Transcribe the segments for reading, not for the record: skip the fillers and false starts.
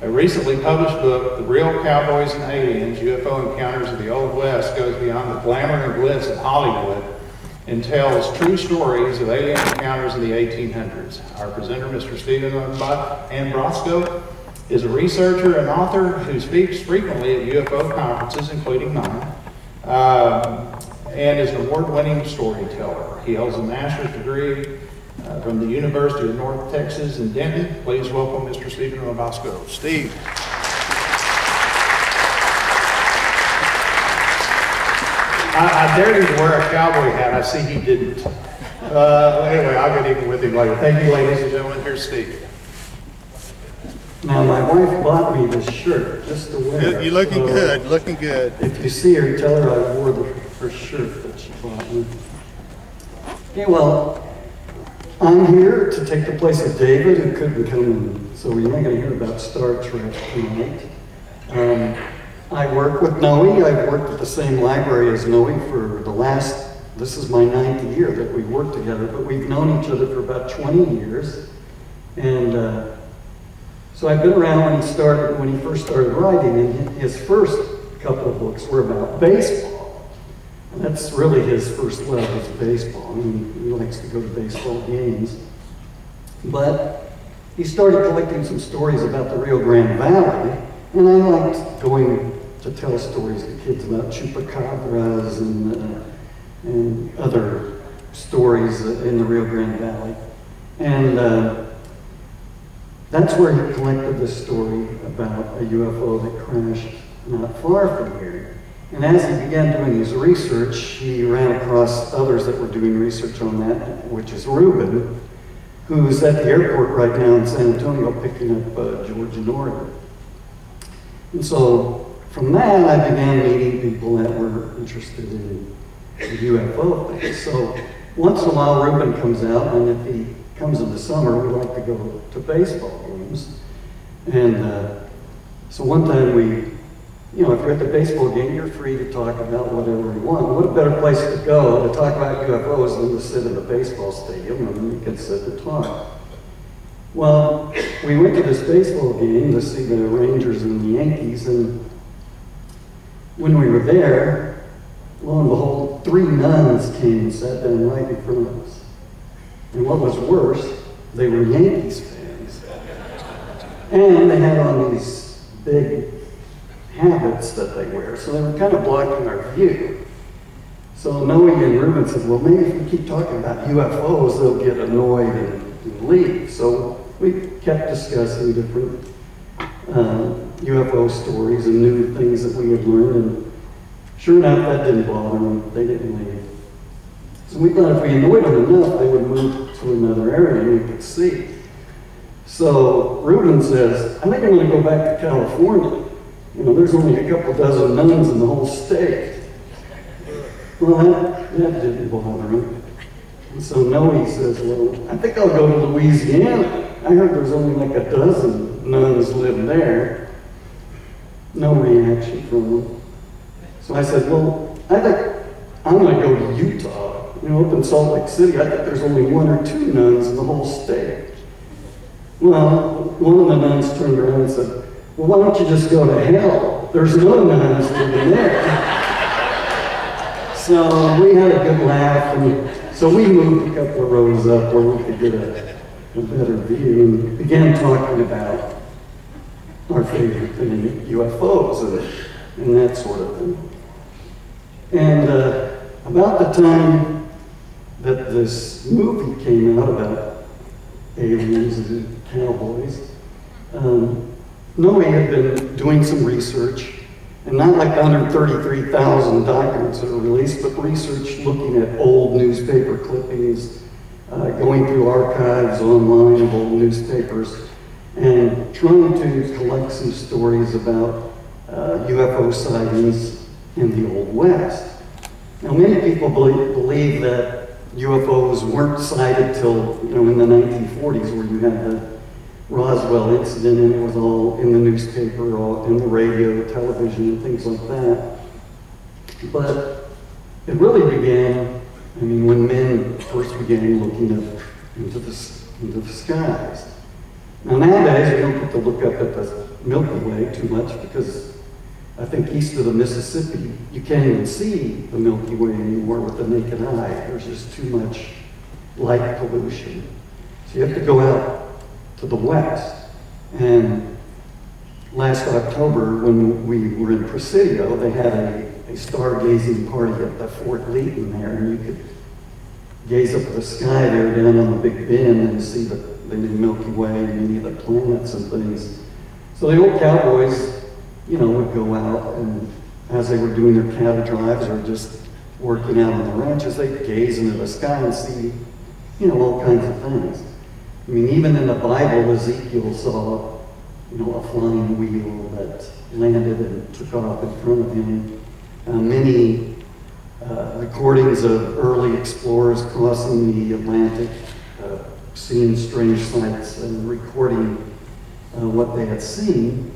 A recently published book, The Real Cowboys and Aliens, UFO Encounters of the Old West, goes beyond the glamour and glitz of Hollywood and tells true stories of alien encounters in the 1800s. Our presenter, Mr. Stephen Andrasko, is a researcher and author who speaks frequently at UFO conferences, including mine, and is an award-winning storyteller. He holds a master's degree from the University of North Texas in Denton. Please welcome Mr. Stephen Andrasko. Steve. I dared him to wear a cowboy hat. I see he didn't. Anyway, I'll get even with him later. Thank you, ladies and gentlemen. Here's Steve. Now, my wife bought me this shirt just to wear. You're looking good, looking good. If you see her, tell her I wore her shirt that she bought me. Okay, well, I'm here to take the place of David, who couldn't come in, so we're not going to hear about Star Trek tonight. I work with Noe. I've worked at the same library as Noe for this is my 9th year that we've worked together, but we've known each other for about 20 years. And so I've been around when he first started writing, and his first couple of books were about baseball. And that's really his first love is baseball. I mean, he likes to go to baseball games. But he started collecting some stories about the Rio Grande Valley, and I liked going to tell stories to kids about chupacabras and other stories in the Rio Grande Valley. And that's where he collected this story about a UFO that crashed not far from here. And as he began doing his research, he ran across others that were doing research on that, which is Ruben, who's at the airport right now in San Antonio picking up George and Oregon. And so from that, I began meeting people that were interested in UFO things. So once in a while, Ruben comes out, and if he comes in the summer, we like to go to baseball games. And so one time if you're at the baseball game, you're free to talk about whatever you want. What a better place to go to talk about UFOs than to sit in the baseball stadium, and you can sit and talk. Well, we went to this baseball game to see the Rangers and the Yankees, and when we were there, lo and behold, 3 nuns came and sat down right in front of us. And what was worse, they were Yankees fans. And they had on these big habits that they wear, so they were kind of blocking our view. So Noe and Ruben said, well, maybe if we keep talking about UFOs, they'll get annoyed and leave. So we kept discussing different UFO stories and new things that we had learned, and sure enough, that didn't bother them. They didn't leave. So we thought if we annoyed them enough, they would move to another area and we could see. So Ruben says, I think I'm going to go back to California. There's only a couple dozen nuns in the whole state. Well, that didn't bother him. And so Noe says, well, I think I'll go to Louisiana. I heard there's only like a dozen nuns live there. No reaction from them. So I said, well, I think I'm going to go to Utah. Up in Salt Lake City, I think there's only 1 or 2 nuns in the whole state. Well, one of the nuns turned around and said, well, why don't you just go to hell? There's no nuns living there. So we had a good laugh, and so we moved a couple of rows up where we could get a better view and began talking about our favorite thing, UFOs and that sort of thing. And about the time that this movie came out about aliens and cowboys, Noe had been doing some research, and not like the 133,000 documents that were released, but research looking at old newspaper clippings, going through archives online of old newspapers, and trying to collect some stories about UFO sightings in the Old West. Now, many people believe that UFOs weren't sighted till, in the 1940s, where you had the Roswell incident, and it was all in the newspaper, all in the radio, television, and things like that. But it really began, when men first began looking up into the skies. Now nowadays, you don't have to look up at the Milky Way too much because I think east of the Mississippi, you can't even see the Milky Way anymore with the naked eye. There's just too much light pollution. So you have to go out to the west. And last October, when we were in Presidio, they had a stargazing party at the Fort Leaton there, and you could gaze up at the sky there down on the Big Bend and see the Milky Way and many of the planets and things. So the old cowboys, you know, would go out, and as they were doing their cattle drives or just working out on the ranches, they'd gaze into the sky and see, you know, all kinds of things. I mean, even in the Bible, Ezekiel saw, you know, a flying wheel that landed and took off in front of him. Many recordings of early explorers crossing the Atlantic, seeing strange sights and recording what they had seen.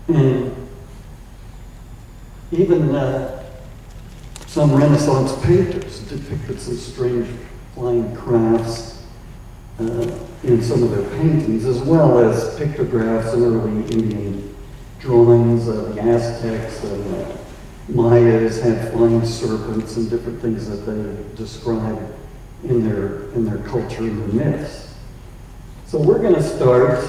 And even some Renaissance painters depicted some strange flying crafts in some of their paintings, as well as pictographs and early Indian drawings. The Aztecs and Mayas had flying serpents and different things that they described in their culture and their myths. So we're going to start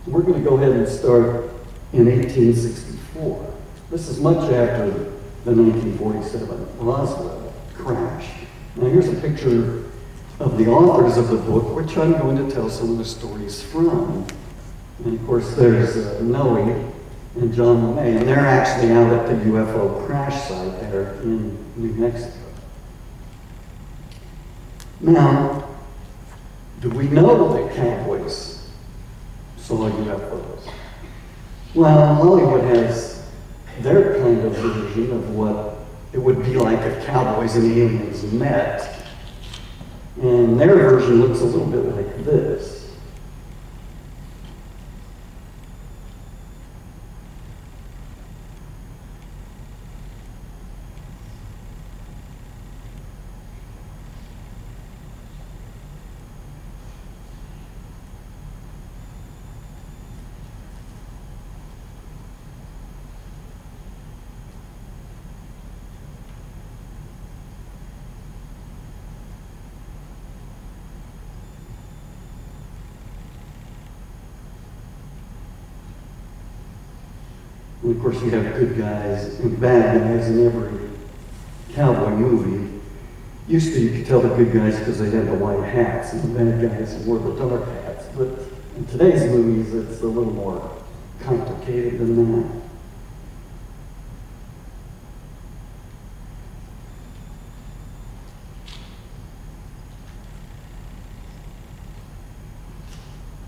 We're going to go ahead and start in 1864. This is much after the 1947 Roswell crash. Now here's a picture of the authors of the book, which I'm going to tell some of the stories from. And of course there's Noe and John LeMay, and they're actually out at the UFO crash site there in New Mexico. Now, do we know that cowboys saw UFOs? Well, Hollywood has their kind of version of what it would be like if cowboys and aliens met. And their version looks a little bit like this. And of course, you have good guys and bad guys in every cowboy movie. Used to, you could tell the good guys because they had the white hats, and the bad guys wore the dark hats. But in today's movies, it's a little more complicated than that.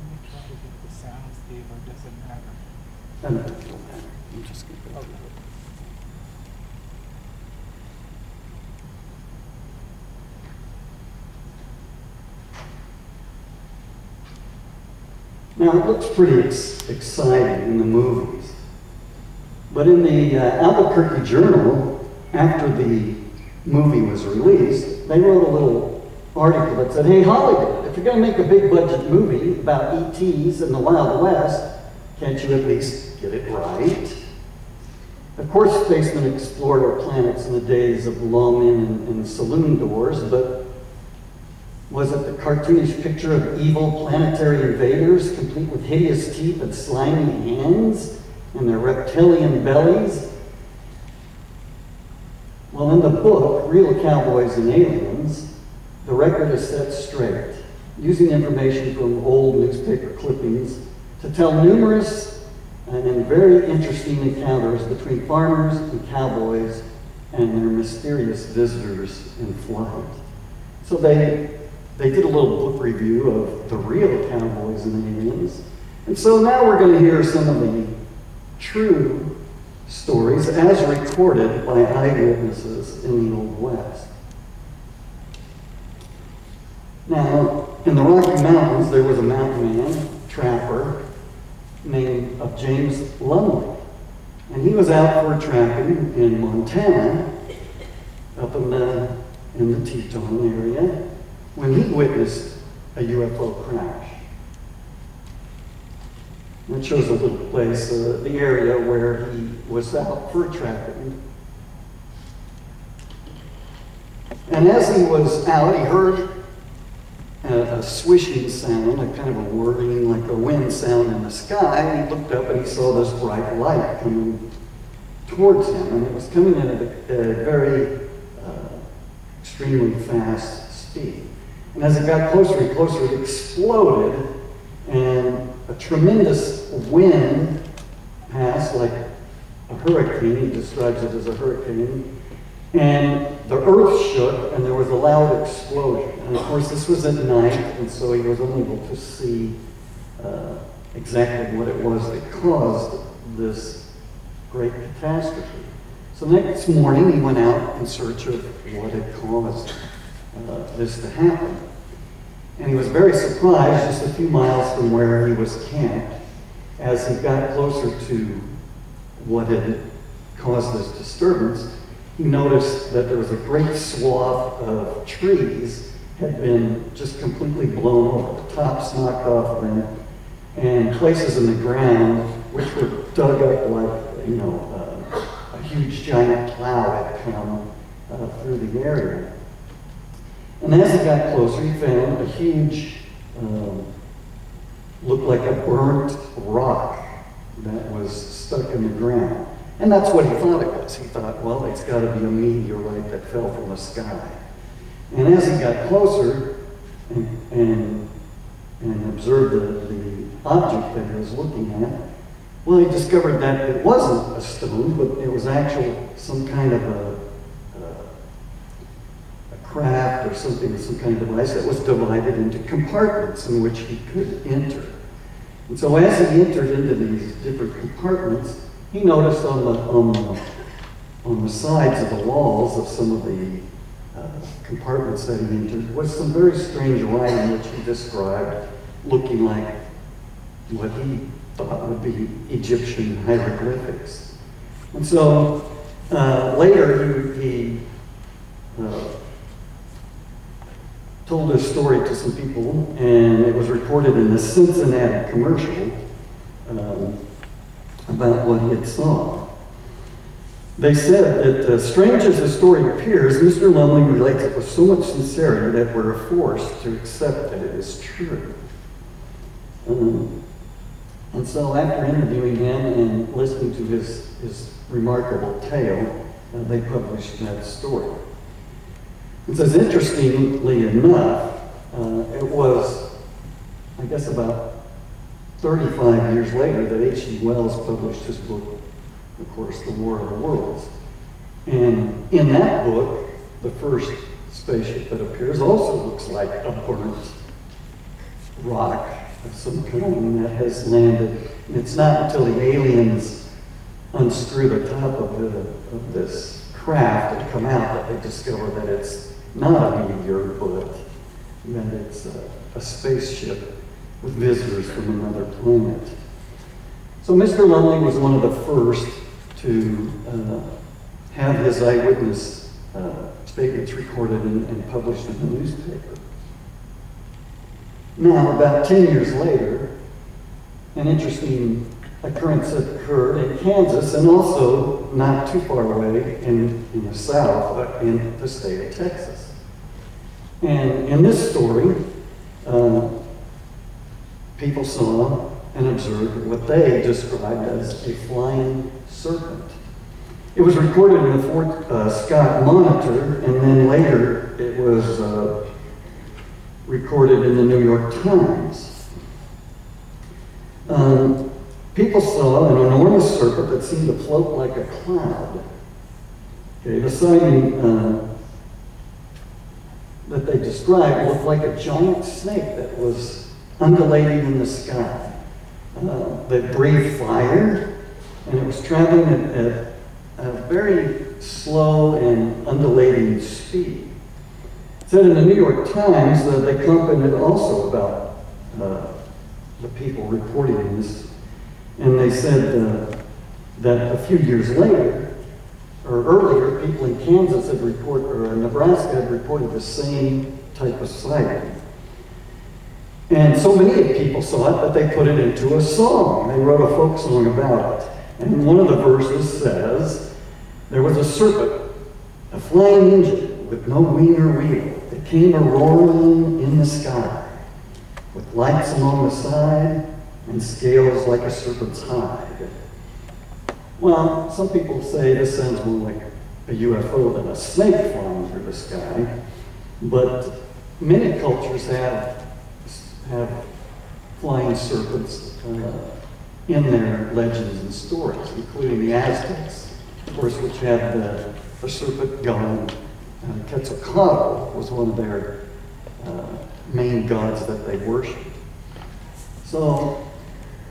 Let me try to get the sound, Steve, or does it matter? I don't know, it don't matter. I'm just going to go. Now, it looks pretty exciting in the movies. But in the Albuquerque Journal, after the movie was released, they wrote a little article that said, hey, Hollywood, if you're going to make a big budget movie about ETs in the Wild West, can't you at least get it right? Of course, spacemen explored our planets in the days of lawmen and saloon doors, but was it the cartoonish picture of evil planetary invaders, complete with hideous teeth and slimy hands and their reptilian bellies? Well, in the book, Real Cowboys and Aliens, the record is set straight, using information from old newspaper clippings to tell numerous and very interesting encounters between farmers and cowboys and their mysterious visitors in flight. So they did a little book review of the Real Cowboys and Aliens. And so now we're going to hear some of the true stories as recorded by eyewitnesses in the Old West. Now, in the Rocky Mountains, there was a mountain man, trapper, named James Lumley. And he was out for trapping in Montana, up in the Teton area. when he witnessed a UFO crash. It shows a little place, the area where he was out fur trapping. And as he was out, he heard a swishing sound, a kind of a whirring, like a wind sound in the sky. And he looked up and he saw this bright light coming towards him. And it was coming at a very extremely fast speed. And as it got closer and closer, it exploded, and a tremendous wind passed like a hurricane. He describes it as a hurricane. And the earth shook, and there was a loud explosion. And of course, this was at night, and so he was unable to see exactly what it was that caused this great catastrophe. So next morning, he went out in search of what had caused this to happen. And he was very surprised, just a few miles from where he was camped, as he got closer to what had caused this disturbance. He noticed that there was a great swath of trees had been just completely blown over, the tops knocked off them, and places in the ground which were dug up like, you know, a huge giant cloud had come through the area. And as he got closer, he found a huge, looked like a burnt rock that was stuck in the ground. And that's what he thought it was. He thought, well, it's got to be a meteorite that fell from the sky. And as he got closer and observed the object that he was looking at, well, he discovered that it wasn't a stone, but it was actually some kind of a craft or something, some kind of device that was divided into compartments in which he could enter. And so as he entered into these different compartments, he noticed on the sides of the walls of some of the compartments that he entered was some very strange writing which he described looking like what he thought would be Egyptian hieroglyphics. And so later he told this story to some people, and it was reported in the Cincinnati commercial about what he had saw. They said that, strange as the story appears, Mr. Lumley relates it with so much sincerity that we're forced to accept that it is true. And so after interviewing him and listening to his remarkable tale, they published that story. It says, interestingly enough, it was, I guess, about 35 years later that H.G. Wells published his book, of course, The War of the Worlds. And in that book, the first spaceship that appears also looks like a burnt rock of some kind that has landed. And it's not until the aliens unscrew the top of this craft and come out that they discover that it's not a meteor, but that it's a spaceship with visitors from another planet. So Mr. Lumley was one of the first to have his eyewitness statements recorded and published in the newspaper. Now, about 10 years later, an interesting occurrence occurred in Kansas and also not too far away in the south, but in the state of Texas. And in this story, people saw and observed what they described as a flying serpent. It was recorded in the Fort Scott Monitor, and then later it was recorded in the New York Times. People saw an enormous serpent that seemed to float like a cloud. Okay, the sighting that they described looked like a giant snake that was undulating in the sky. That breathed fire, and it was traveling at a very slow and undulating speed. It said in the New York Times that they commented also about the people reporting this, and they said that a few years later, or earlier, people in Kansas had reported, or Nebraska had reported the same type of sighting. And so many people saw it that they put it into a song. They wrote a folk song about it. And one of the verses says, there was a serpent, a flying engine with no wing or wheel, that came a-roaring in the sky, with lights along the side and scales like a serpent's hide. Well, some people say this sounds more like a UFO than a snake flying through the sky, but many cultures have flying serpents in their legends and stories, including the Aztecs, of course, which had the serpent god. Quetzalcoatl was one of their main gods that they worshipped. So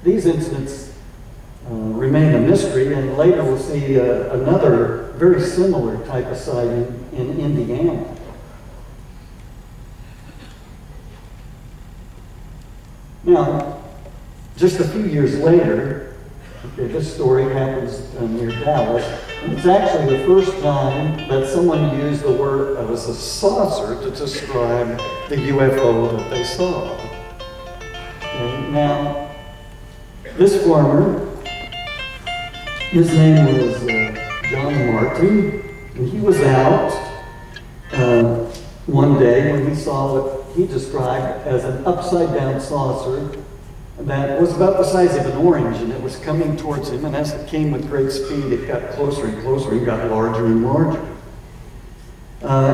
these incidents remain a mystery, and later we'll see another very similar type of sighting in Indiana. Now, just a few years later, okay, this story happens near Dallas, and it's actually the first time that someone used the word as a saucer to describe the UFO that they saw. Okay, now, this farmer, his name was John Martin, and he was out one day when he saw what he described as an upside-down saucer that was about the size of an orange, and it was coming towards him, and as it came with great speed, it got closer and closer and got larger and larger.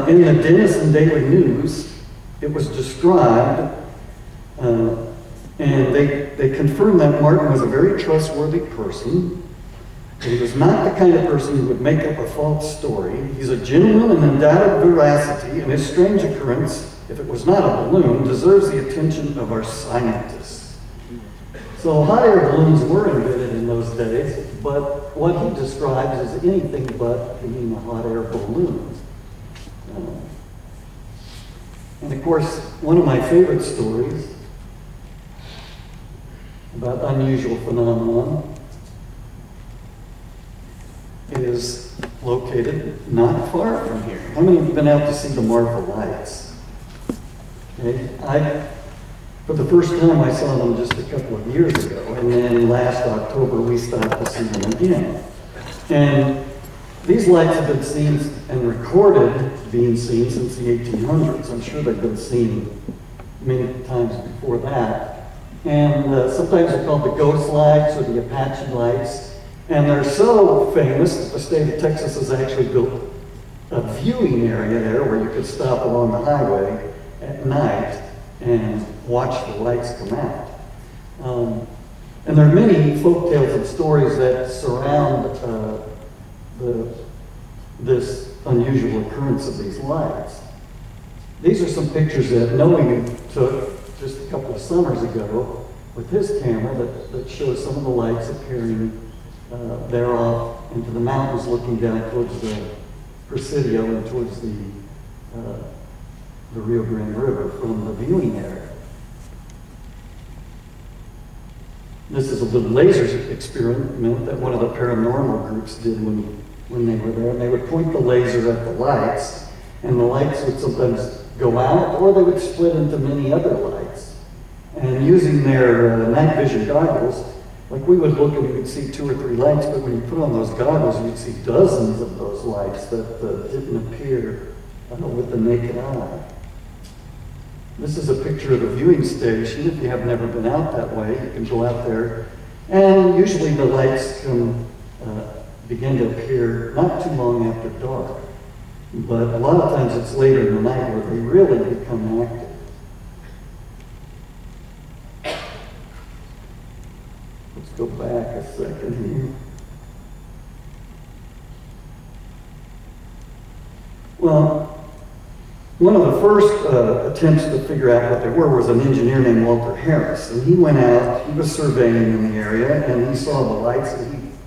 In the Denton Daily News, it was described, and they confirmed that Martin was a very trustworthy person. He was not the kind of person who would make up a false story. He's a gentleman and endowed of veracity, and his strange occurrence, if it was not a balloon, deserves the attention of our scientists. So hot air balloons were invented in those days, but what he describes is anything but being a hot air balloon. And of course, one of my favorite stories about unusual phenomenon is located not far from here. How many of you have been out to see the Marfa lights? Okay. For the first time, I saw them just a couple of years ago, and then last October, we started to see them again. And these lights have been seen and recorded being seen since the 1800s. I'm sure they've been seen many times before that. And sometimes they're called the ghost lights or the Apache lights. And they're so famous that the state of Texas has actually built a viewing area there where you could stop along the highway at night and watch the lights come out. And there are many folk tales and stories that surround this unusual occurrence of these lights. These are some pictures that Noe took just a couple of summers ago with his camera that shows some of the lights appearing there off into the mountains, looking down towards the Presidio and towards the Rio Grande River from the viewing area. This is a little laser experiment that one of the paranormal groups did when they were there. And they would point the laser at the lights, and the lights would sometimes go out, or they would split into many other lights. And using their night vision goggles, like we would look and we would see 2 or 3 lights, but when you put on those goggles, you'd see dozens of those lights that didn't appear with the naked eye. This is a picture of the viewing station. If you have never been out that way, you can go out there. And usually the lights begin to appear not too long after dark. But a lot of times it's later in the night where they really become active. Let's go back a second here. Well, one of the first attempts to figure out what they were was an engineer named Walter Harris. And he went out, he was surveying in the area, and he saw the lights, and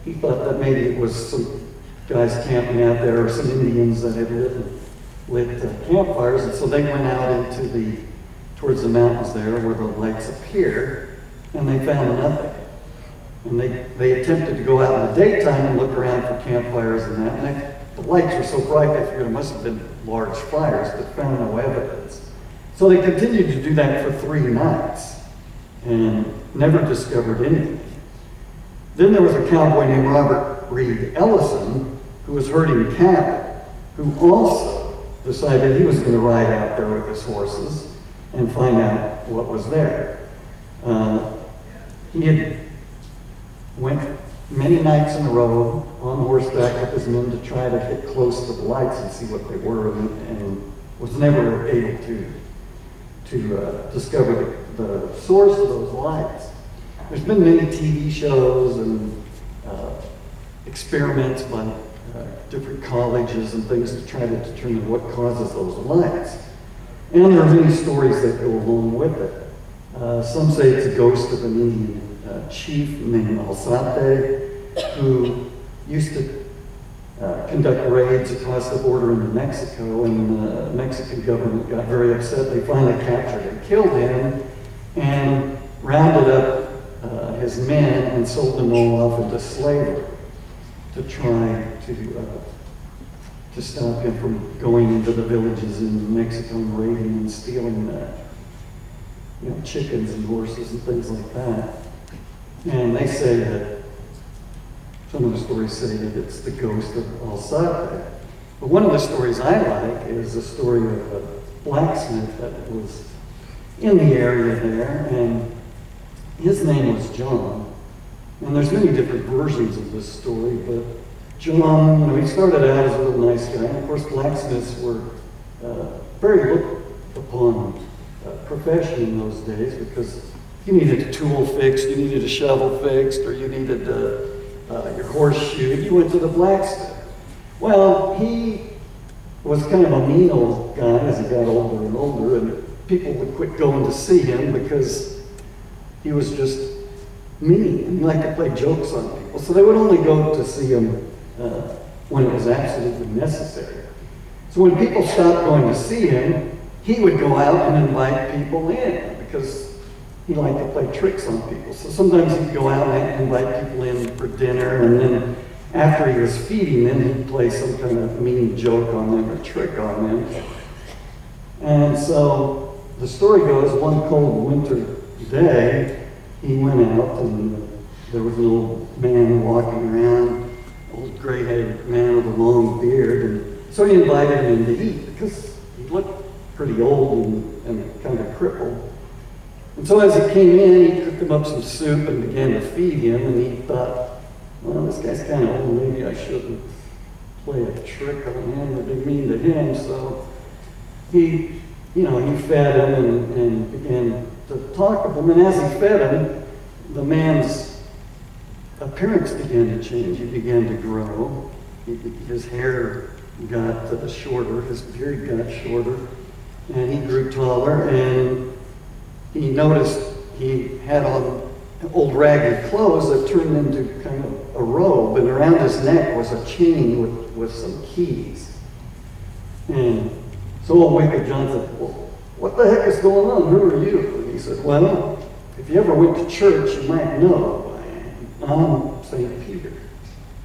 he thought that maybe it was some guys camping out there or some Indians that had lit campfires. And so they went out towards the mountains there where the lights appear, and they found nothing. And they attempted to go out in the daytime and look around for campfires and that. And the lights were so bright, they figured it must have been large fires, but found no evidence. So they continued to do that for 3 nights and never discovered anything. Then there was a cowboy named Robert Reed Ellison who was herding cattle, who also decided he was going to ride out there with his horses and find out what was there. He had went many nights in a row on horseback with his men to try to get close to the lights and see what they were, and was never able to discover the source of those lights. There's been many TV shows and experiments by different colleges and things to try to determine what causes those lights. And there are many stories that go along with it. Some say it's a ghost of an Indian chief named Alzate, who used to conduct raids across the border into Mexico, and the Mexican government got very upset. They finally captured and killed him and rounded up his men and sold them all off into slavery to try to stop him from going into the villages in Mexico and raiding and stealing chickens and horses and things like that. And they say that, some of the stories say that it's the ghost of Alzate. But one of the stories I like is the story of a blacksmith that was in the area there, and his name was John. And there's many different versions of this story, but John, he started out as a real nice guy. And of course, blacksmiths were very looked upon profession in those days, because you needed a tool fixed, you needed a shovel fixed, or you needed your horseshoe, you went to the blacksmith. Well, he was kind of a mean old guy as he got older and older, and people would quit going to see him because he was just mean, and he liked to play jokes on people. So they would only go to see him when it was absolutely necessary. So when people stopped going to see him, he would go out and invite people in, because he liked to play tricks on people. So sometimes he'd go out and invite people in for dinner, and then after he was feeding them, he'd play some kind of mean joke on them or trick on them. And so the story goes, one cold winter day, he went out and there was an old man walking around, old gray-headed man with a long beard, and so he invited him in to eat because he looked pretty old and kind of crippled. And so as he came in, he cooked him up some soup and began to feed him, and he thought, well, this guy's kind of old, maybe I shouldn't play a trick on him or be mean to him. So he fed him and began to talk with him. And as he fed him, the man's appearance began to change. He began to grow. His hair got shorter, his beard got shorter, and he grew taller. And he noticed he had on old ragged clothes that turned into kind of a robe, and around his neck was a chain with some keys. And so old Wicked John said, well, what the heck is going on? Who are you? And he said, well, if you ever went to church, you might know who I am. I'm St. Peter.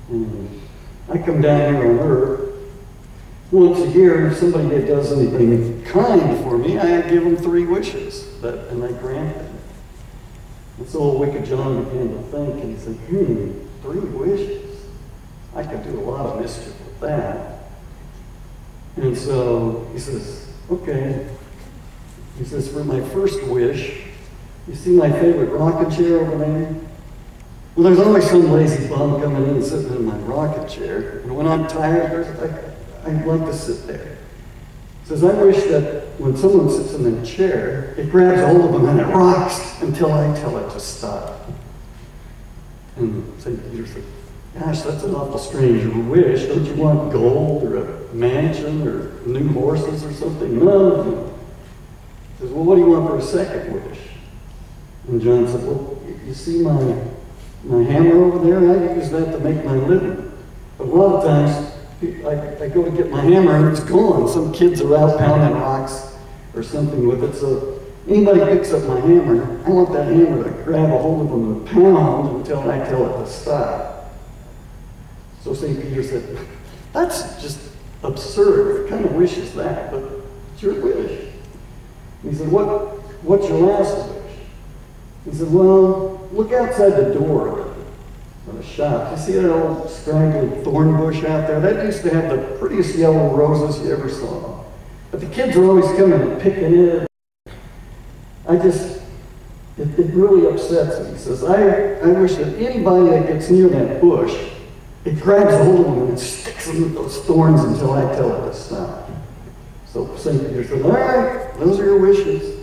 And I come down here on earth once a year. If somebody does anything kind for me, I give them 3 wishes, and I grant them. And so old Wicked John began to think, and he said, 3 wishes? I could do a lot of mischief with that. And so he says, okay. He says, for my first wish, you see my favorite rocking chair over there? Well, there's always some lazy bum coming in and sitting in my rocking chair. And when I'm tired, I'd like to sit there. He says, I wish that when someone sits in a chair, it grabs hold of them and it rocks until I tell it to stop. And St. Peter said, gosh, that's an awful strange wish. Don't you want gold or a mansion or new horses or something? No. He says, well, what do you want for a second wish? And John said, well, you see my hammer over there? I use that to make my living. But a lot of times, I go to get my hammer and it's gone. Some kids are out pounding rocks or something with it. So anybody picks up my hammer, I want that hammer to grab a hold of them and pound until I tell it to stop. So St. Peter said, that's just absurd. It kind of wishes that, but it's your wish. And he said, what's your last wish? He said, well, look outside the door of the shop. You see that old straggly thorn bush out there? That used to have the prettiest yellow roses you ever saw. But the kids are always coming and picking it. It really upsets me. He says, I wish that anybody that gets near that bush, it grabs a hold of them and sticks them with those thorns until I tell it to stop. So St. Peter said, all right, those are your wishes.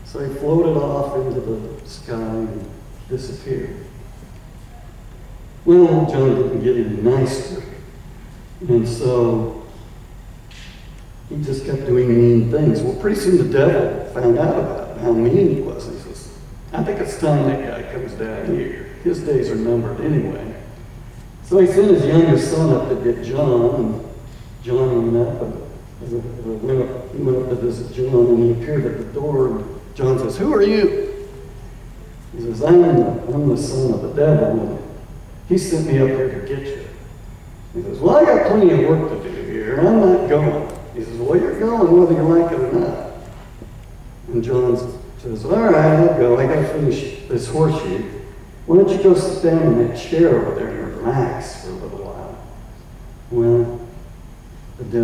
So he floated off into the sky and disappeared. Well, John didn't get any nicer. And so he just kept doing mean things. Well, pretty soon the devil found out about it, how mean he was. He says, I think it's time that guy comes down here. His days are numbered anyway. So he sent his youngest son up to get John, and John went up, and he went up to visit John, and he appeared at the door, and John says, who are you? He says, I'm the son of the devil, and he sent me up here to get you. He says, well, I got plenty of work to do here, and I'm not going. He says, well, you're going whether you like it or not. And John says, all right, I'll go. I got to finish this horseshoe. Why don't you go sit down in that chair over there and relax for a little while? Well, the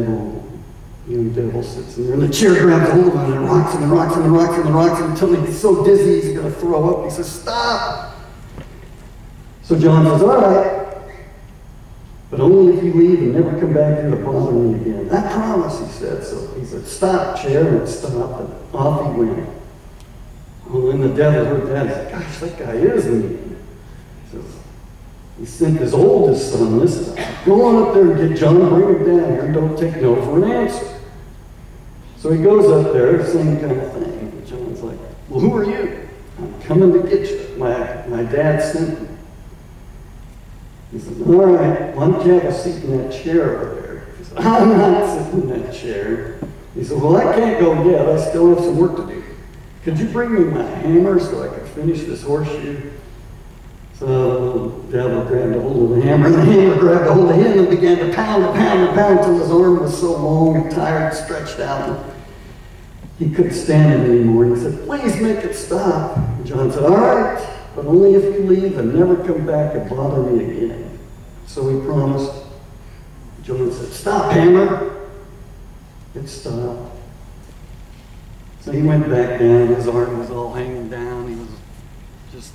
young devil sits in there, and the chair grabs hold of him and rocks him and rocks him and rocks him and rocks him until he's so dizzy he's going to throw up. He says, stop! So John says, all right, but only if you leave and never come back here to bother me again. I promise, he said. So he said, stop, chair, and it stopped, and off he went. Well, when the devil heard that, he said, gosh, that guy is mean. He says, he sent his oldest son this time. Go on up there and get John, bring him down here, and don't take no for an answer. So he goes up there, same kind of thing. And John's like, well, who are you? I'm coming to get you. My dad sent me. He says, all right, why don't you have a seat in that chair over there? He said, I'm not sitting in that chair. He said, well, I can't go yet. I still have some work to do. Could you bring me my hammer so I could finish this horseshoe? So the devil grabbed a hold of the hammer, and the hammer grabbed a hold of him and began to pound and pound and pound until his arm was so long and tired and stretched out. And he couldn't stand it anymore. And he said, please make it stop. And John said, all right, but only if you leave and never come back and bother me again. So he promised. John said, stop, hammer. It stopped. So he went back down. His arm was all hanging down. He was just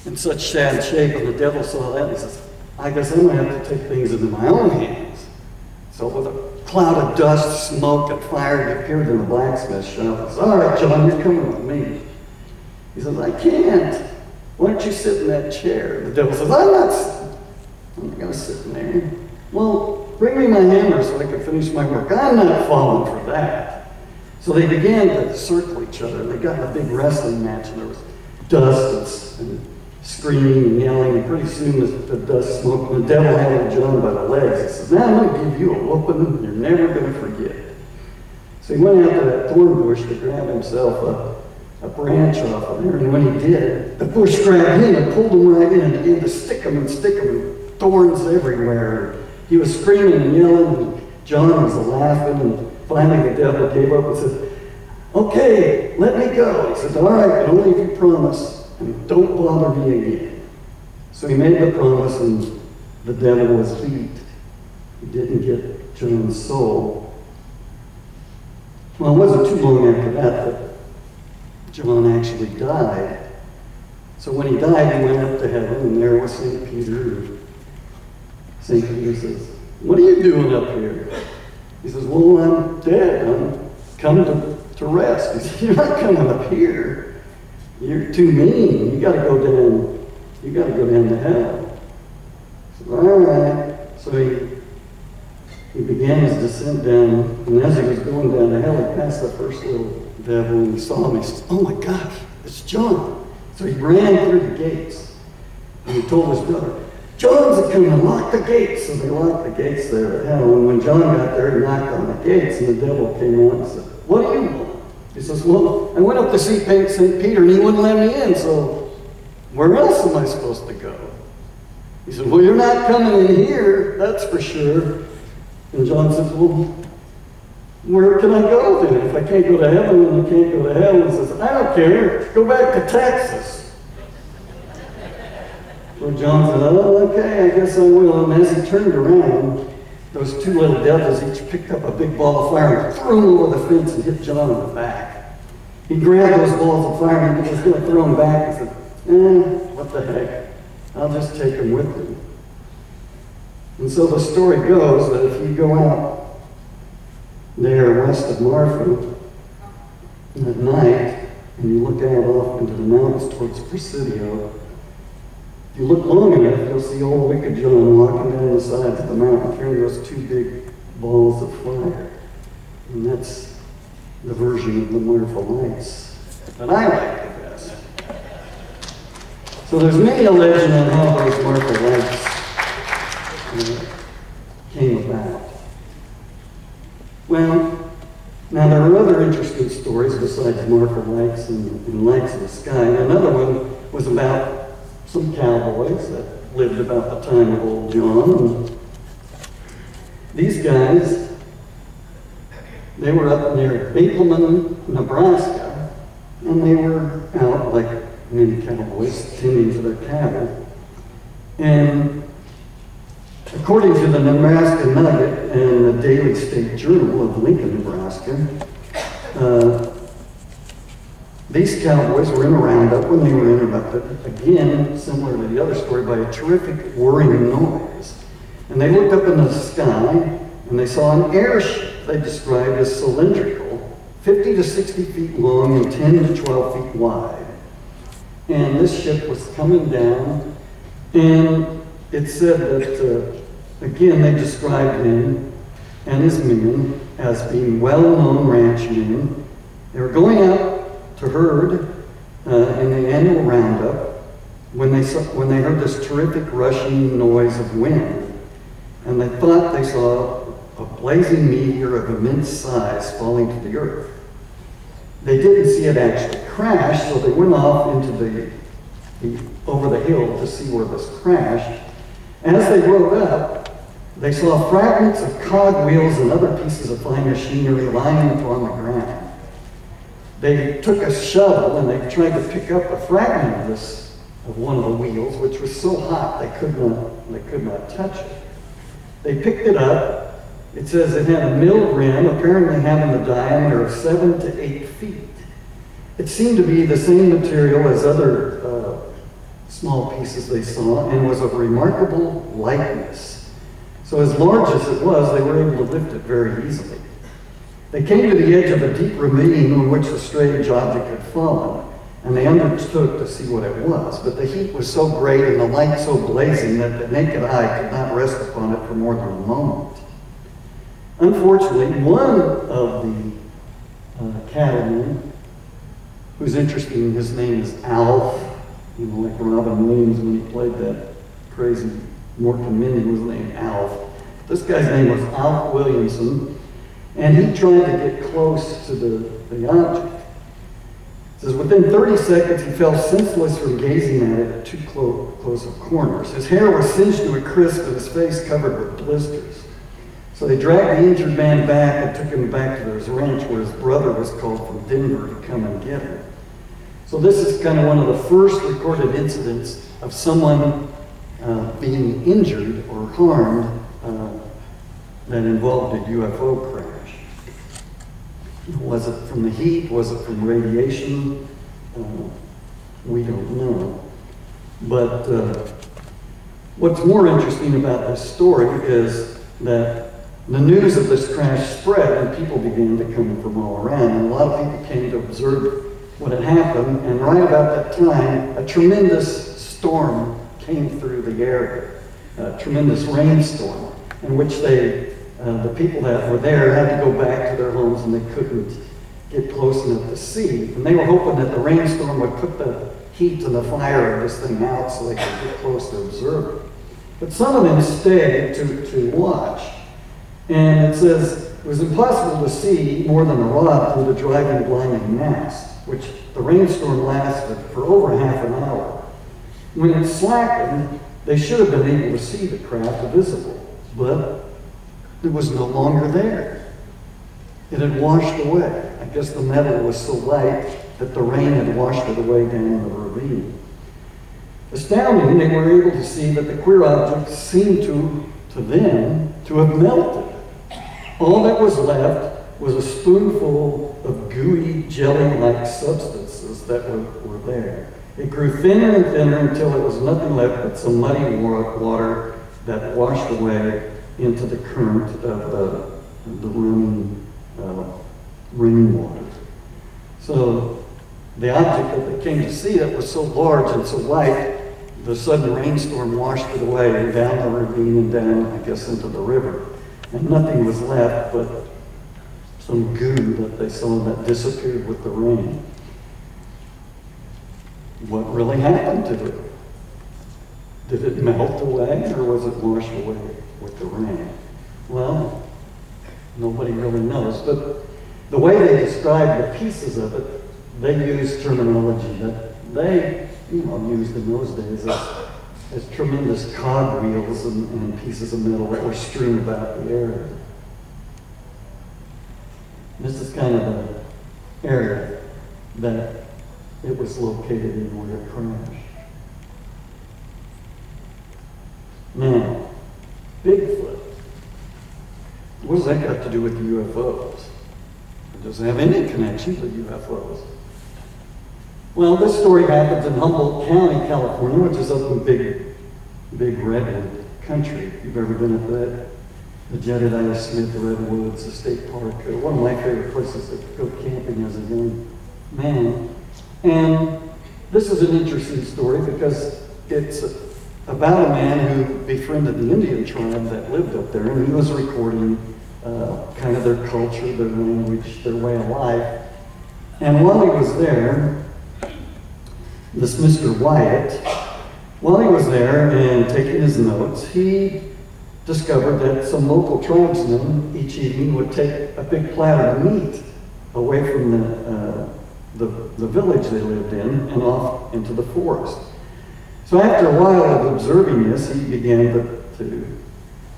in such sad shape. And the devil saw that and he says, I guess I'm going to have to take things into my own hands. So with a cloud of dust, smoke, and fire, he appeared in the blacksmith shop. He says, all right, John, you're coming with me. He says, I can't. Why don't you sit in that chair? The devil says, I'm not going to sit in there. Well, bring me my hammer so I can finish my work. I'm not falling for that. So they began to circle each other. They got in a big wrestling match, and there was dust and screaming and yelling. And pretty soon the dust smoked, and the devil had John by the legs. He says, now I'm going to give you a whooping you're never going to forget. So he went out to that thorn bush to grab himself a branch off of there, and when he did, the bush grabbed him and pulled him right in and began to stick him, and thorns everywhere. He was screaming and yelling, and John was laughing, and finally the devil gave up and said, okay, let me go. He said, all right, but only if you promise, and don't bother me again. So he made the promise, and the devil was beat. He didn't get John's soul. Well, it wasn't too long after that John actually died. So when he died, he went up to heaven, and there was St. Peter. And St. Peter says, what are you doing up here? He says, well, I'm dead. I'm coming to rest. He says, you're not coming up here. You're too mean. You got to go down. You got to go down to hell. He says, all right. So he began his descent down, and as he was going down to hell, he passed the first little devil, and he saw him. He says, oh my gosh, it's John. So he ran through the gates, and he told his brother, John's coming to lock the gates. So they locked the gates there at hell, and when John got there, he knocked on the gates, and the devil came out and said, what do you want? He says, well, I went up to see St. Peter, and he wouldn't let me in, so where else am I supposed to go? He said, well, you're not coming in here, that's for sure. And John says, well, where can I go then? If I can't go to heaven and I can't go to hell, he says, I don't care, go back to Texas. So John said, oh, okay, I guess I will. And as he turned around, those two little devils each picked up a big ball of fire and threw him over the fence and hit John in the back. He grabbed those balls of fire and he was going to throw them back and said, what the heck, I'll just take them with me. And so the story goes that if you go out there west of Marfa at night and you look out off into the mountains towards Presidio, if you look long enough, you'll see old Wicked John walking down the sides of the mountain carrying those two big balls of fire. And that's the version of the Marfa lights that I like the best. So there's many a legend on how those Marfa lights came about. Well, now there are other interesting stories besides Marfa lights and lights in the sky. Another one was about some cowboys that lived about the time of old John. And these guys, they were up near Bigfoot, Nebraska, and they were out like many cowboys tending to their cattle. And according to the Nebraska Nugget and the Daily State Journal of Lincoln, Nebraska, these cowboys were in a roundup when they were interrupted, again, similar to the other story, by a terrific whirring noise. And they looked up in the sky and they saw an airship they described as cylindrical, 50 to 60 feet long and 10 to 12 feet wide. And this ship was coming down, and it said that, again, they described him and his men as being well-known ranchmen. They were going out to herd in the annual roundup when they heard this terrific rushing noise of wind, and they thought they saw a blazing meteor of immense size falling to the earth. They didn't see it actually crash, so they went off into over the hill to see where this crashed. As they rode up, they saw fragments of cogwheels and other pieces of fine machinery lying upon the ground. They took a shovel and they tried to pick up a fragment of one of the wheels, which was so hot they could not touch it. They picked it up. It says it had a milled rim, apparently having a diameter of 7 to 8 feet. It seemed to be the same material as other small pieces they saw, and was of remarkable lightness. So as large as it was, they were able to lift it very easily. They came to the edge of a deep ravine on which the strange object had fallen, and they undertook to see what it was. But the heat was so great and the light so blazing that the naked eye could not rest upon it for more than a moment. Unfortunately, one of the cattlemen, who's interesting, his name is Alf, you know, like Robin Williams when he played that crazy Morton Minnie was named Alf. This guy's name was Alf Williamson, and he tried to get close to the object. It says within 30 seconds he fell senseless from gazing at it at too close of corners. His hair was singed to a crisp and his face covered with blisters. So they dragged the injured man back and took him back to his ranch where his brother was called from Denver to come and get him. So this is kind of one of the first recorded incidents of someone being injured or harmed that involved a UFO crash. Was it from the heat? Was it from radiation? We don't know. But what's more interesting about this story is that the news of this crash spread and people began to come from all around. And a lot of people came to observe what had happened. And right about that time, a tremendous storm came through the area, a tremendous rainstorm, in which the people that were there had to go back to their homes and they couldn't get close enough to see. And they were hoping that the rainstorm would put the heat and the fire of this thing out so they could get close to observe it. But some of them stayed to watch. And it says it was impossible to see more than a rod through the driving, blinding mass, which the rainstorm lasted for over half an hour. When it slackened, they should have been able to see the craft visible, but it was no longer there. It had washed away. I guess the metal was so light that the rain had washed it away down the ravine. Astounding, they were able to see that the queer object seemed to them to have melted. All that was left was a spoonful of gooey, jelly-like substances that were there. It grew thinner and thinner until it was nothing left but some muddy water that washed away into the current of the running rainwater. So the object that they came to see that was so large and so light, the sudden rainstorm washed it away down the ravine and down, I guess, into the river. And nothing was left but some goo that they saw that disappeared with the rain. What really happened to it? Did it melt away or was it washed away with the rain? Well, nobody really knows. But the way they describe the pieces of it, they use terminology that they used in those days as tremendous cogwheels and pieces of metal that were strewn about the area. This is kind of the area that it was located in where it crashed. Now, Bigfoot. What does that got to do with UFOs? It doesn't have any connection to UFOs. Well, this story happens in Humboldt County, California, which is up in big redwood country. If you've ever been up that, the Jedediah Smith Redwoods, the state park, one of my favorite places to go camping as a young man. And this is an interesting story because it's about a man who befriended the Indian tribe that lived up there, and he was recording kind of their culture, their language, their way of life. And while he was there, this Mr. Wyatt, while he was there and taking his notes, he discovered that some local tribesmen each evening would take a big platter of meat away from the village they lived in and off into the forest. So after a while of observing this, he began to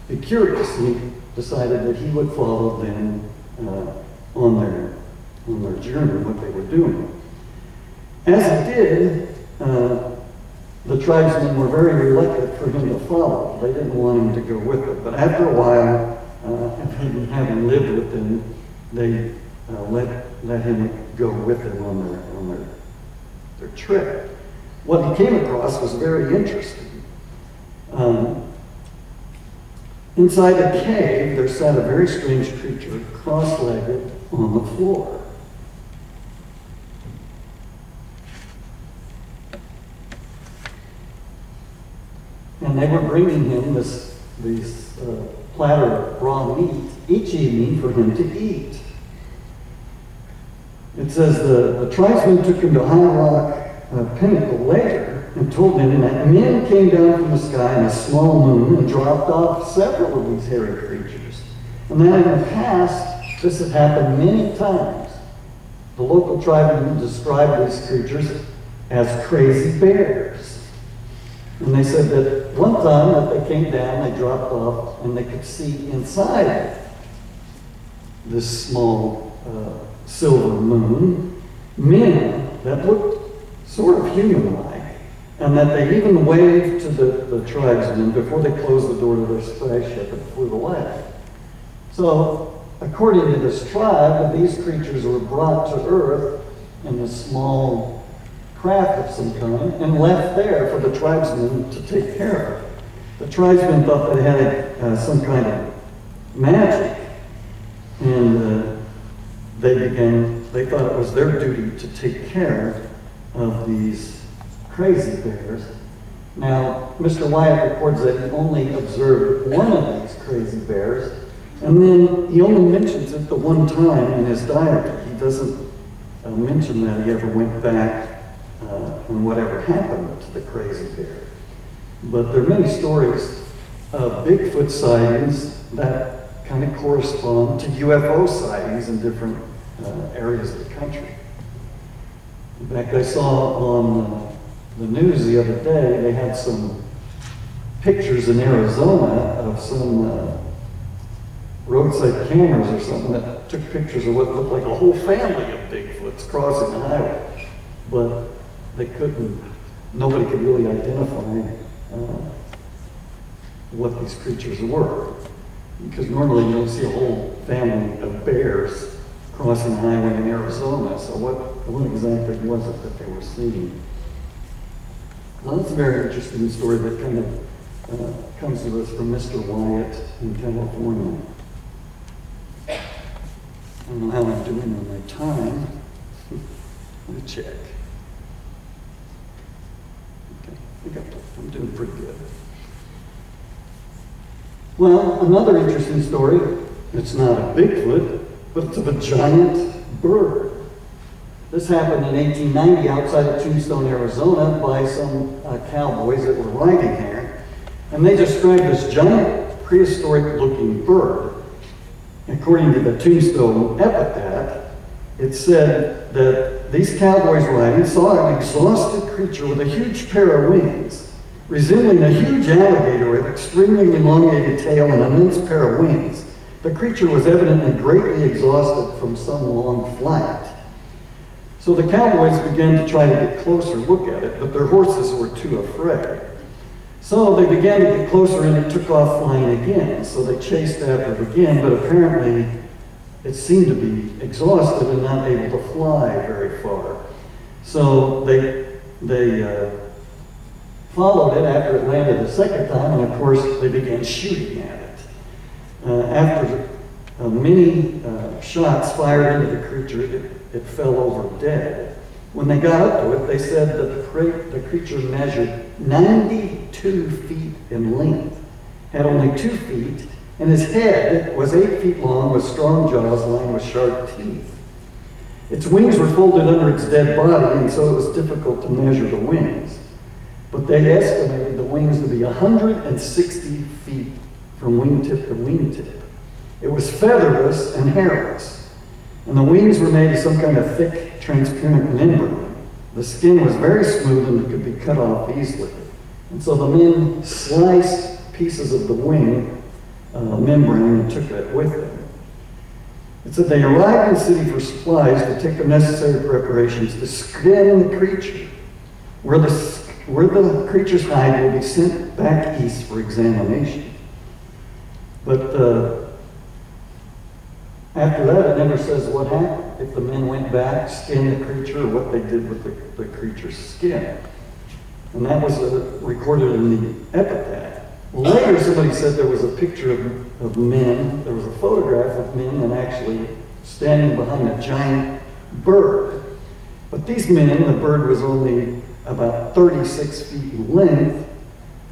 be curious. He decided that he would follow them on their journey, what they were doing. As he did, the tribesmen were very reluctant for him to follow. They didn't want him to go with them. But after a while, having lived with them, they let him go with them on their trip. What he came across was very interesting. Inside a cave, there sat a very strange creature, cross-legged, on the floor. And they were bringing him this platter of raw meat each evening for him to eat. It says the tribesmen took him to High Rock Pinnacle later and told him that men came down from the sky in a small moon and dropped off several of these hairy creatures. And that in the past, this had happened many times. The local tribesmen described these creatures as crazy bears. And they said that one time that they came down, they dropped off, and they could see inside this small silver moon men that looked sort of human-like, and that they even waved to the tribesmen before they closed the door to their spaceship and flew away. So, according to this tribe, these creatures were brought to Earth in a small craft of some kind and left there for the tribesmen to take care of. The tribesmen thought they had some kind of magic, and they thought it was their duty to take care of these crazy bears. Now, Mr. Wyatt records that he only observed one of these crazy bears, and then he only mentions it the one time in his diary. He doesn't mention that he ever went back and whatever happened to the crazy bear. But there are many stories of Bigfoot sightings that kind of correspond to UFO sightings in different areas of the country. In fact, I saw on the news the other day, they had some pictures in Arizona of some roadside cameras or something that took pictures of what looked like a whole family of Bigfoots crossing the highway. But they couldn't, nobody could really identify what these creatures were. Because normally you don't see a whole family of bears crossing the highway in Arizona. So what exactly was it that they were seeing? Well, that's a very interesting story that kind of comes to us from Mr. Wyatt in California. I don't know how I'm doing on my time. Let me check. Okay, I think I'm doing pretty good. Well, another interesting story, it's not a Bigfoot, but it's of a giant bird. This happened in 1890 outside of Tombstone, Arizona by some cowboys that were riding there. And they described this giant prehistoric looking bird. According to the Tombstone epitaph, it said that these cowboys riding saw an exhausted creature with a huge pair of wings, resembling a huge alligator with extremely elongated tail and an immense pair of wings. The creature was evidently greatly exhausted from some long flight. So the cowboys began to try to get closer look at it, but their horses were too afraid. So they began to get closer and it took off flying again. So they chased after it again, but apparently it seemed to be exhausted and not able to fly very far. So they followed it after it landed the second time, and of course they began shooting at it. After many shots fired into the creature, it fell over dead. When they got up to it, they said that the creature measured 92 feet in length, had only 2 feet, and his head was 8 feet long with strong jaws lined with sharp teeth. Its wings were folded under its dead body, and so it was difficult to measure the wings. But they estimated the wings to be 160 feet from wingtip to wingtip. It was featherless and hairless, and the wings were made of some kind of thick, transparent membrane. The skin was very smooth and could be cut off easily. And so the men sliced pieces of the wing membrane and took it with them. It said they arrived in the city for supplies to take the necessary preparations to skin the creature, where the creature's hide will be sent back east for examination. But after that, it never says what happened. If the men went back, skinned the creature, or what they did with the creature's skin. And that was recorded in the epitaph. Later, somebody said there was a picture of men, there was a photograph of men and actually standing behind a giant bird. But these men, the bird was only about 36 feet in length,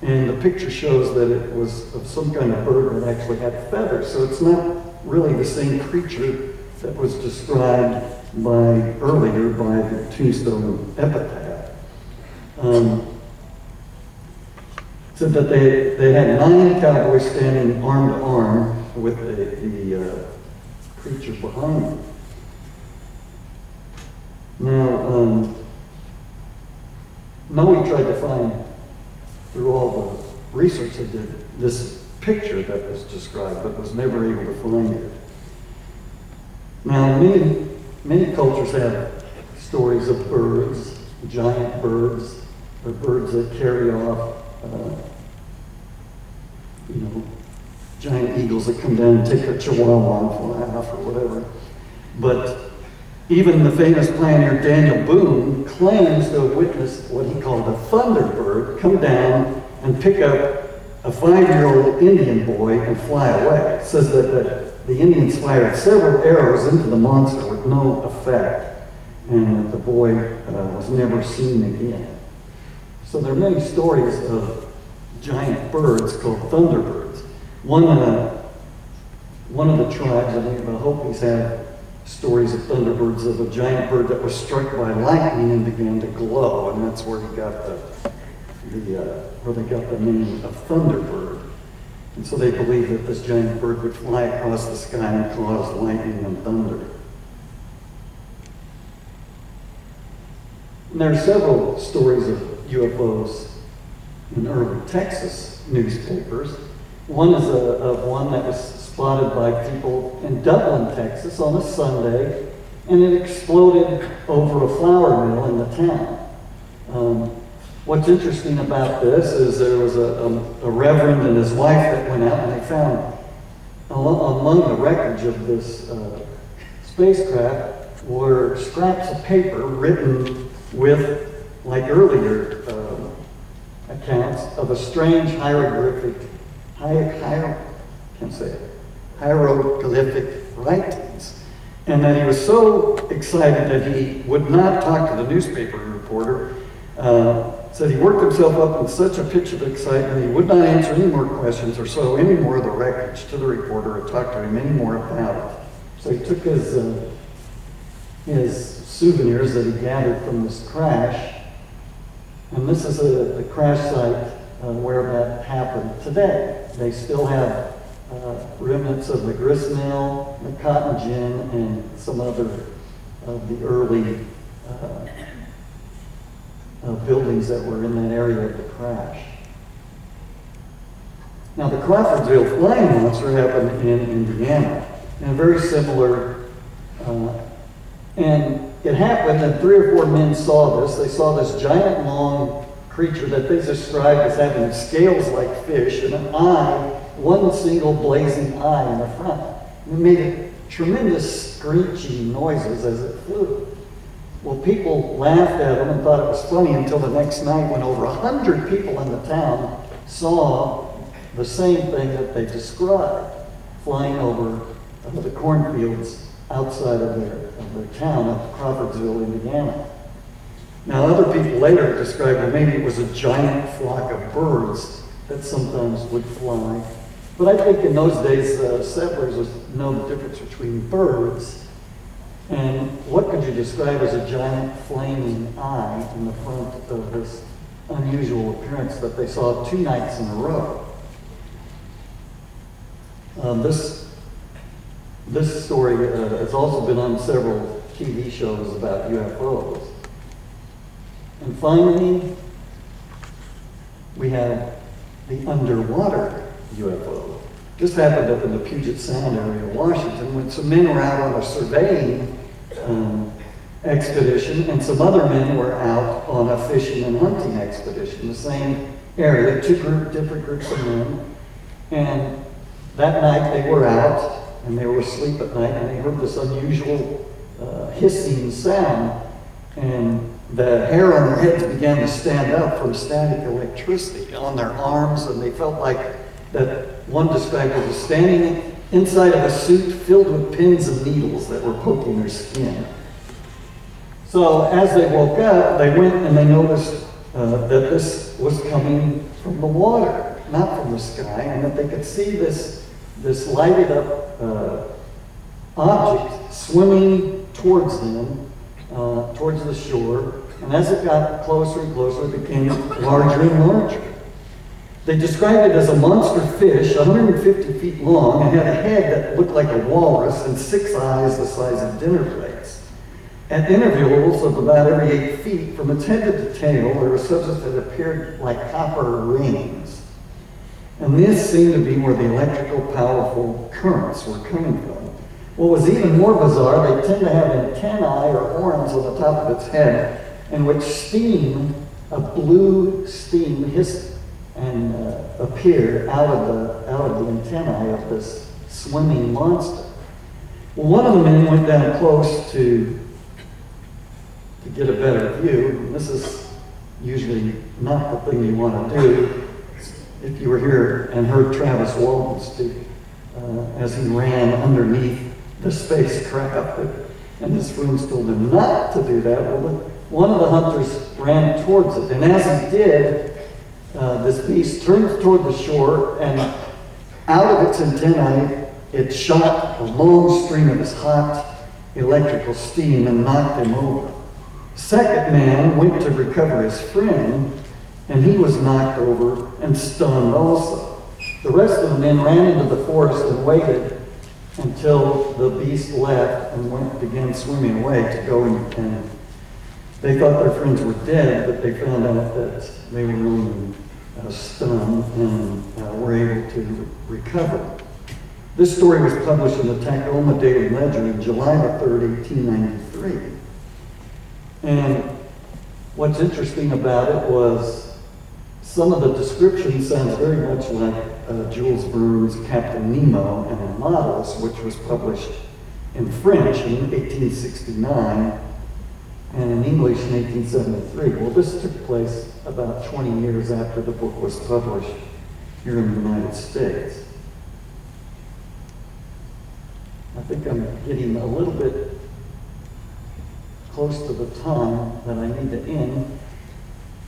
and the picture shows that it was of some kind of bird that actually had feathers. So it's not really the same creature that was described earlier by the Tombstone epitaph. Said that they had 9 cowboys standing arm to arm with the creature behind them. Now, Noe tried to find, through all the research they did, this picture that was described, but was never able to find it. Now, many cultures have stories of birds, giant birds, or birds that carry off, giant eagles that come down and take a chihuahua and fly off or whatever. But even the famous pioneer Daniel Boone claims to have witnessed what he called a thunderbird come down and pick up a 5-year-old Indian boy and fly away. It says that the Indians fired several arrows into the monster with no effect, and that the boy was never seen again. So there are many stories of giant birds called thunderbirds. One of the tribes, I think the Hopis, have stories of thunderbirds of a giant bird that was struck by lightning and began to glow, and that's where he got where they got the name of thunderbird. And so they believed that this giant bird would fly across the sky and cause lightning and thunder. And there are several stories of UFOs in early Texas newspapers. One is of one that was spotted by people in Dublin, Texas on a Sunday, and it exploded over a flour mill in the town. What's interesting about this is there was a reverend and his wife that went out, and they found among the wreckage of this spacecraft were scraps of paper written with, like earlier accounts, of a strange hieroglyphic writings. And that he was so excited that he would not talk to the newspaper reporter. Said he worked himself up in such a pitch of excitement he would not answer any more questions or show any more of the wreckage to the reporter or talk to him any more about it. So he took his souvenirs that he gathered from this crash, and this is the crash site where that happened today. They still have remnants of the grist mill, the cotton gin, and some other of the early buildings that were in that area of the crash. Now, the Crawfordsville flying monster happened in Indiana, and very similar. And it happened, and 3 or 4 men saw this. They saw this giant long creature that they described as having scales like fish and an eye, one single blazing eye in the front. And it made tremendous screeching noises as it flew. Well, people laughed at them and thought it was funny until the next night when over 100 people in the town saw the same thing that they described flying over the cornfields outside of their town of Crawfordsville, Indiana. Now, other people later described that maybe it was a giant flock of birds that sometimes would fly. But I think in those days, settlers would know the difference between birds and what could you describe as a giant flaming eye in the front of this unusual appearance that they saw 2 nights in a row. This story has also been on several TV shows about UFOs. And finally, we have the underwater UFO. This happened up in the Puget Sound area of Washington when some men were out on a surveying expedition and some other men were out on a fishing and hunting expedition, the same area, 2 different groups of men. And that night they were out and they were asleep at night and they heard this unusual hissing sound, and the hair on their heads began to stand up from static electricity on their arms, and they felt like that one described it as standing inside of a suit filled with pins and needles that were poking their skin. So as they woke up, they went and they noticed that this was coming from the water, not from the sky, and that they could see this lighted up object swimming towards them, towards the shore. And as it got closer and closer, it became larger and larger. They described it as a monster fish, 150 feet long, and had a head that looked like a walrus and 6 eyes the size of dinner plates. At intervals of about every 8 feet, from its head to the tail, there was substance that appeared like copper rings. And this seemed to be where the electrical powerful currents were coming from. What was even more bizarre, they tend to have antennae or horns on the top of its head, in which steam, a blue steam, hissed and appeared out of the antennae of this swimming monster. Well, one of the men went down close to get a better view. And this is usually not the thing you want to do. If you were here and heard Travis Walton speak as he ran underneath the spacecraft, and his friends told him not to do that. Well, one of the hunters ran towards it, and as he did, this beast turned toward the shore, and out of its antennae, it shot a long stream of this hot electrical steam and knocked him over. Second man went to recover his friend, and he was knocked over and stunned also. The rest of the men ran into the forest and waited until the beast left and began swimming away to go and they thought their friends were dead, but they found out that they were only stunned and were able to recover. This story was published in the Tacoma Daily Ledger on July the 3rd, 1893. And what's interesting about it was some of the description sounds very much like Jules Verne's Captain Nemo and the Nautilus, which was published in French in 1869 and in English in 1873. Well, this took place about 20 years after the book was published here in the United States. I think I'm getting a little bit close to the time that I need to end.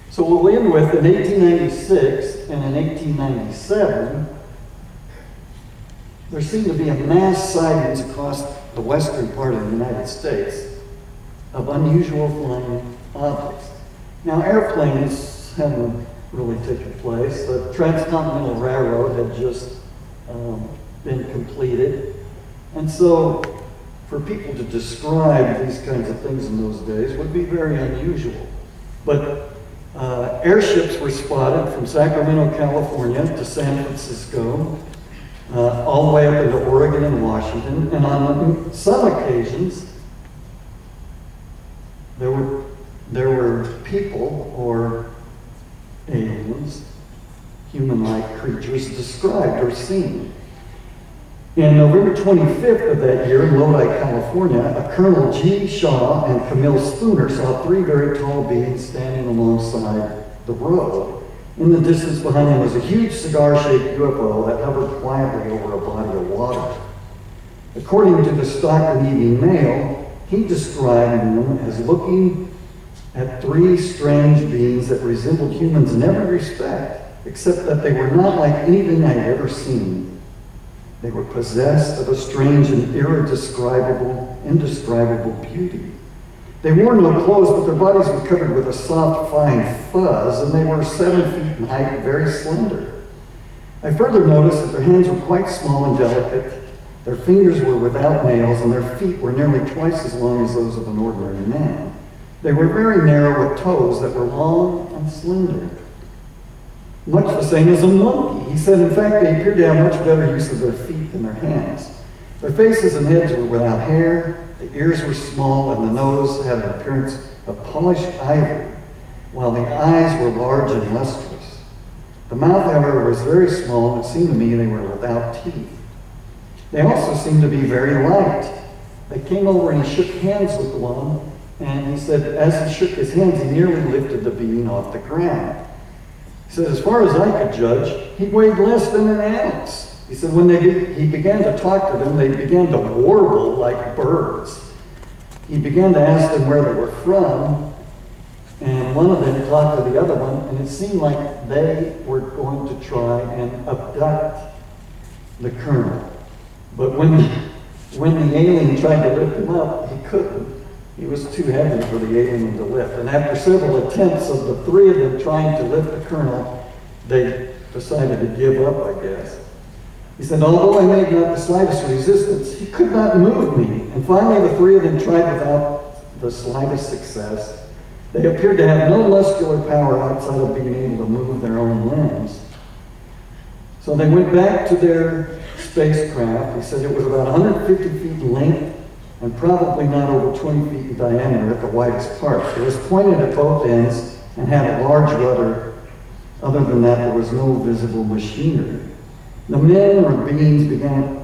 So we'll end with, in 1896 and in 1897, there seemed to be a mass sightings across the western part of the United States of unusual flying objects. Now, airplanes hadn't really taken place. The Transcontinental Railroad had just been completed. And so, for people to describe these kinds of things in those days would be very unusual. But airships were spotted from Sacramento, California to San Francisco, all the way up into Oregon and Washington. And on some occasions, there were people or aliens, human-like creatures described or seen. In November 25th of that year in Lodi, California, a Colonel G. Shaw and Camille Spooner saw three very tall beings standing alongside the road. In the distance behind them was a huge cigar-shaped UFO that hovered quietly over a body of water. According to the Stockton Evening Mail, he described them as looking at three strange beings that resembled humans in every respect, except that they were not like anything I'd ever seen. They were possessed of a strange and indescribable beauty. They wore no clothes, but their bodies were covered with a soft, fine fuzz, and they were 7 feet in height and very slender. I further noticed that their hands were quite small and delicate, their fingers were without nails, and their feet were nearly twice as long as those of an ordinary man. They were very narrow with toes that were long and slender, much the same as a monkey. He said, in fact, they appeared to have much better use of their feet than their hands. Their faces and heads were without hair, the ears were small, and the nose had an appearance of polished ivory, while the eyes were large and lustrous. The mouth, however, was very small, and it seemed to me they were without teeth. They also seemed to be very light. They came over and he shook hands with one, and he said, as he shook his hands, he nearly lifted the being off the ground. He said, as far as I could judge, he weighed less than an ounce. He said, when he began to talk to them, they began to warble like birds. He began to ask them where they were from, and one of them talked to the other one, and it seemed like they were going to try and abduct the colonel. But when the alien tried to lift him up, he couldn't. He was too heavy for the alien to lift. And after several attempts of the three of them trying to lift the colonel, they decided to give up, I guess. He said, although I made not the slightest resistance, he could not move me. And finally, the three of them tried without the slightest success. They appeared to have no muscular power outside of being able to move their own limbs. So they went back to their spacecraft. He said it was about 150 feet in length and probably not over 20 feet in diameter at the widest part. It was pointed at both ends and had a large rudder. Other than that, there was no visible machinery. The men or beings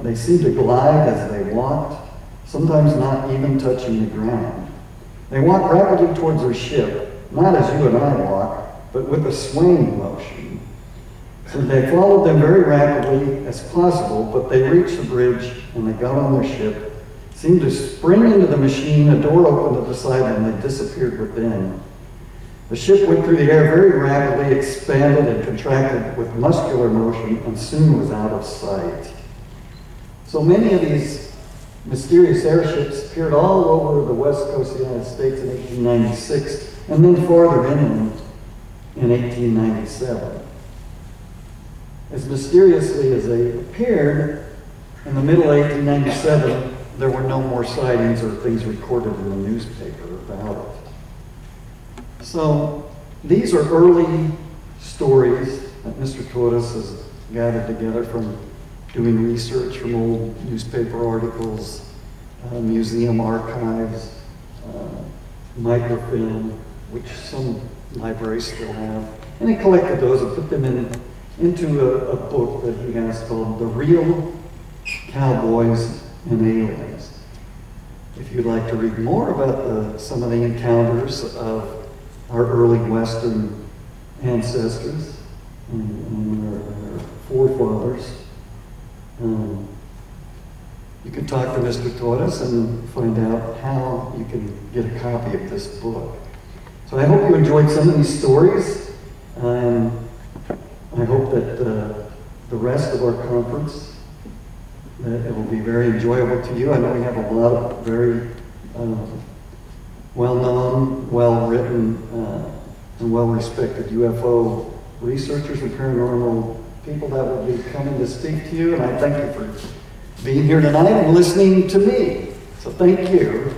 they seemed to glide as they walked, sometimes not even touching the ground. They walked rapidly towards their ship, not as you and I walk, but with a swaying motion. So they followed them very rapidly as possible, but they reached the bridge and they got on their ship, seemed to spring into the machine, a door opened at the side and they disappeared within. The ship went through the air very rapidly, expanded and contracted with muscular motion, and soon was out of sight. So many of these mysterious airships appeared all over the west coast of the United States in 1896, and then farther inland in 1897. As mysteriously as they appeared, in the middle of 1897, there were no more sightings or things recorded in the newspaper about it. So these are early stories that Mr. Torres has gathered together from doing research from old newspaper articles, museum archives, microfilm, which some libraries still have. And he collected those and put them into a book that he has called The Real Cowboys and Aliens. If you'd like to read more about some of the encounters of our early Western ancestors and our forefathers, you can talk to Mr. Torres and find out how you can get a copy of this book. So I hope you enjoyed some of these stories. I hope that the rest of our conference, that it will be very enjoyable to you. I know we have a lot of very well-known, well-written, and well-respected UFO researchers and paranormal people that will be coming to speak to you. And I thank you for being here tonight and listening to me. So thank you.